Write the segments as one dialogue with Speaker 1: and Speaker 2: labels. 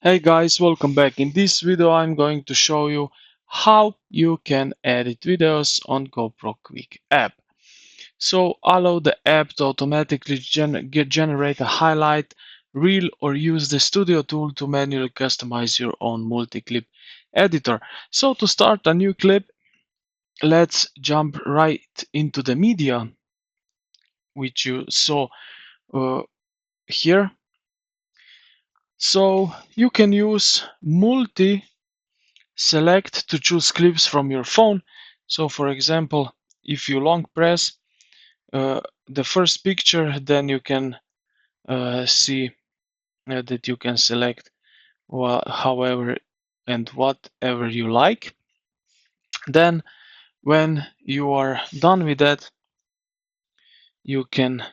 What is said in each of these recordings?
Speaker 1: Hey guys, welcome back. In this video I'm going to show you how you can edit videos on GoPro Quik app. So allow the app to automatically generate a highlight reel or use the studio tool to manually customize your own multi-clip editor. So to start a new clip, let's jump right into the media which you saw uh, here. So you can use select to choose clips from your phone. So for example, if you long press the first picture, then you can see that you can select however and whatever you like. Then when you are done with that, you can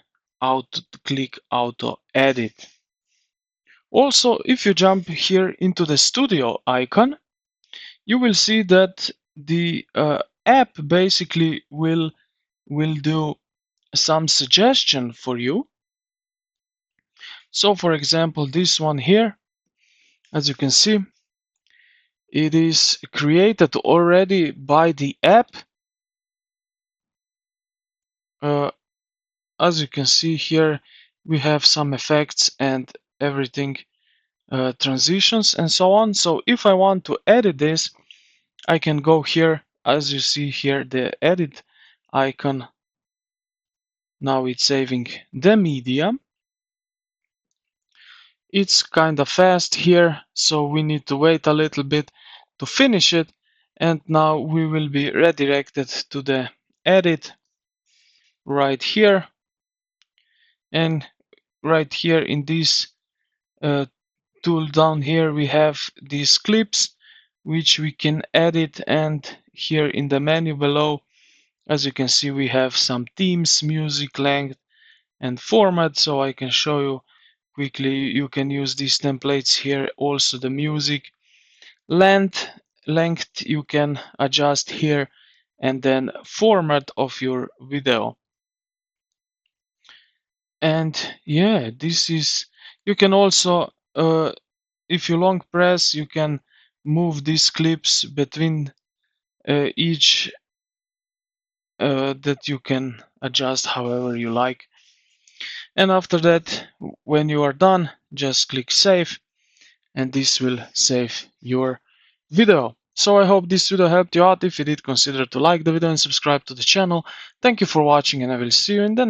Speaker 1: click auto edit. Also, if you jump here into the studio icon, you will see that the app basically will do some suggestion for you. So for example, this one here, as you can see, it is created already by the app. uh, as you can see here, we have some effects and everything, transitions and so on. So if I want to edit this, I can go here. As you see here, the edit icon, now it's saving the media. It's kind of fast here, so we need to wait a little bit to finish it. And now we will be redirected to the edit right here. And right here in this uh, tool down here, we have these clips which we can edit. And here in the menu below, as you can see, we have some themes, music, length, and format. So I can show you quickly. You can use these templates here. Also the music length you can adjust here, and then format of your video. And yeah, this is, you can also if you long press, you can move these clips between each, that you can adjust however you like. And after that, when you are done, just click save, and this will save your video. So I hope this video helped you out. If you did, consider to like the video and subscribe to the channel. Thank you for watching, and I will see you in the